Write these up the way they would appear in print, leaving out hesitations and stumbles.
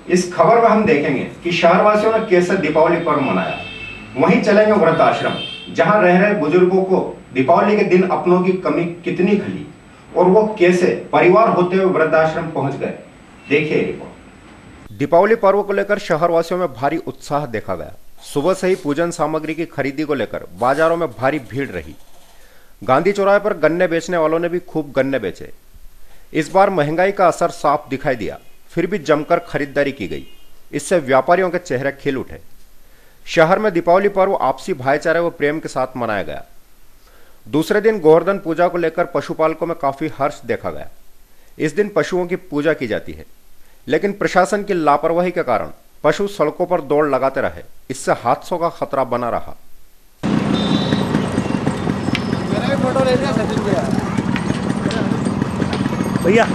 इस खबर में हम देखेंगे कि शहरवासियों ने कैसे दीपावली पर्व मनाया। वहीं चलेंगे वृद्धाश्रम, जहां रह रहे बुजुर्गों को दीपावली के दिन अपनों की कमी कितनी खली और वो कैसे परिवार होते हुए वृद्धाश्रम पहुंच गए। देखिए रिपोर्ट। दीपावली पर्व को लेकर शहरवासियों में भारी उत्साह देखा गया। सुबह से ही पूजन सामग्री की खरीदी को लेकर बाजारों में भारी भीड़ रही। गांधी चौराहे पर गन्ने बेचने वालों ने भी खूब गन्ने बेचे। इस बार महंगाई का असर साफ दिखाई दिया, फिर भी जमकर खरीदारी की गई। इससे व्यापारियों के चेहरे खिल उठे। शहर में दीपावली पर्व आपसी भाईचारे व प्रेम के साथ मनाया गया। दूसरे दिन गोवर्धन पूजा को लेकर पशुपालकों में काफी हर्ष देखा गया। इस दिन पशुओं की पूजा की जाती है, लेकिन प्रशासन की लापरवाही के कारण पशु सड़कों पर दौड़ लगाते रहे। इससे हादसों का खतरा बना रहा। फोटो ले लिया सचिन भैया।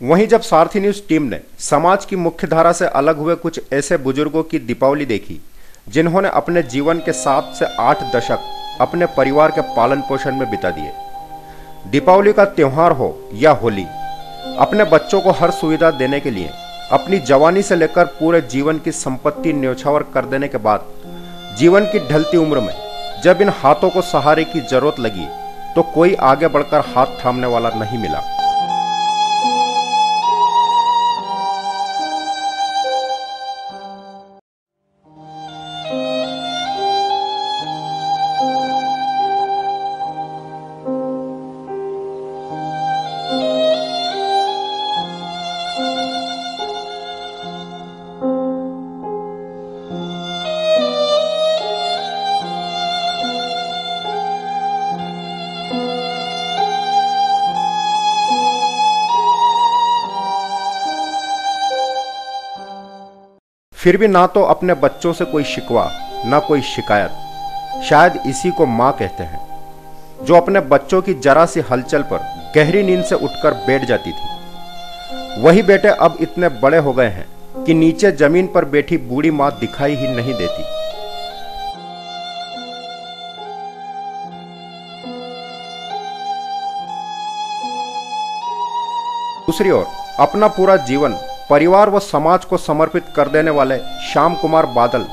वहीं जब सारथी न्यूज टीम ने समाज की मुख्य धारा से अलग हुए कुछ ऐसे बुजुर्गों की दीपावली देखी, जिन्होंने अपने जीवन के 7 से 8 दशक अपने परिवार के पालन पोषण में बिता दिए। दीपावली का त्योहार हो या होली, अपने बच्चों को हर सुविधा देने के लिए अपनी जवानी से लेकर पूरे जीवन की संपत्ति न्यौछावर कर देने के बाद जीवन की ढलती उम्र में जब इन हाथों को सहारे की जरूरत लगी तो कोई आगे बढ़कर हाथ थामने वाला नहीं मिला। फिर भी ना तो अपने बच्चों से कोई शिकवा, ना कोई शिकायत। शायद इसी को मां कहते हैं, जो अपने बच्चों की जरा सी हलचल पर गहरी नींद से उठकर बैठ जाती थी। वही बेटे अब इतने बड़े हो गए हैं कि नीचे जमीन पर बैठी बूढ़ी मां दिखाई ही नहीं देती। दूसरी ओर अपना पूरा जीवन परिवार व समाज को समर्पित कर देने वाले श्याम कुमार बादल,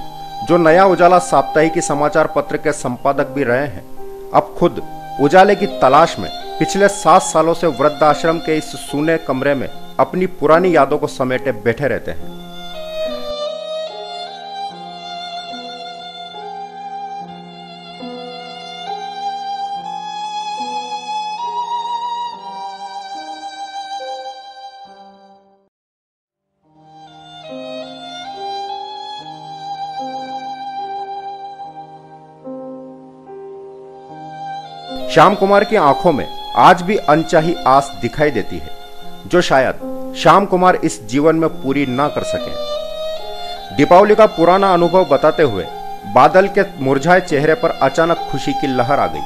जो नया उजाला साप्ताहिकी समाचार पत्र के संपादक भी रहे हैं, अब खुद उजाले की तलाश में पिछले 7 सालों से वृद्धाश्रम के इस सूने कमरे में अपनी पुरानी यादों को समेटे बैठे रहते हैं। श्याम कुमार की आंखों में आज भी अनचाही आस दिखाई देती है, जो शायद श्याम कुमार इस जीवन में पूरी ना कर सके। दीपावली का पुराना अनुभव बताते हुए बादल के मुरझाए चेहरे पर अचानक खुशी की लहर आ गई।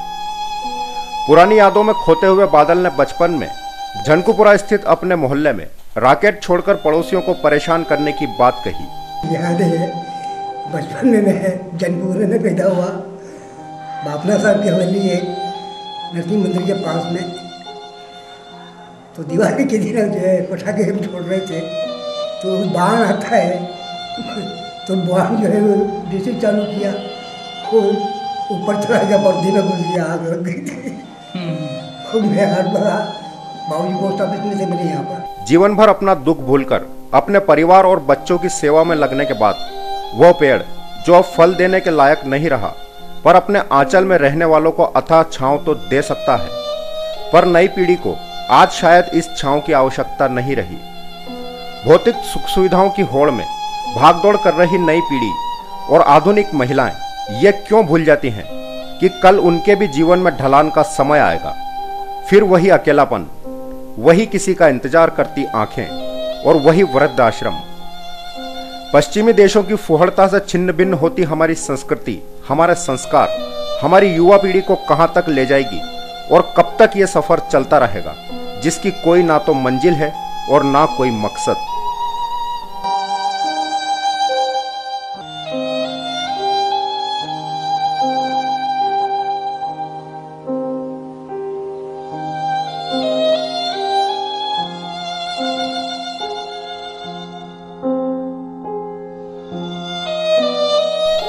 पुरानी यादों में खोते हुए बादल ने बचपन में झनकुपुरा स्थित अपने मोहल्ले में रॉकेट छोड़कर पड़ोसियों को परेशान करने की बात कही। याद है बचपन में मैं जनकपुर में पैदा हुआ। बापना साहब की हवेली है नरसिंह मंदिर के पास में, तो दिवाली के दिन जो है पटाखे हम छोड़ रहे थे, तो बाण आता है तो बाण जो है वो जैसे चालू किया वो ऊपर चला गया, पर्दे में घुस गया, आग लग गई थी। तो मैं हर बड़ा बाबूजी पोस्ट ऑफिस में थे मेरे यहाँ पर। जीवन भर अपना दुख भूलकर अपने परिवार और बच्चों की सेवा में लगने के बाद वह पेड़ जो अब फल देने के लायक नहीं रहा, पर अपने आंचल में रहने वालों को अथाह छांव तो दे सकता है, पर नई पीढ़ी को आज शायद इस छांव की आवश्यकता नहीं रही। भौतिक सुख सुविधाओं की होड़ में भागदौड़ कर रही नई पीढ़ी और आधुनिक महिलाएं ये क्यों भूल जाती हैं कि कल उनके भी जीवन में ढलान का समय आएगा। फिर वही अकेलापन, वही किसी का इंतजार करती आंखें और वही वृद्ध आश्रम। पश्चिमी देशों की फुहड़ता से छिन्न भिन्न होती हमारी संस्कृति, हमारे संस्कार हमारी युवा पीढ़ी को कहां तक ले जाएगी और कब तक यह सफर चलता रहेगा, जिसकी कोई ना तो मंजिल है और ना कोई मकसद।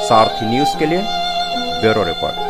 सारथी न्यूज के लिए ब्यूरो रिपोर्ट।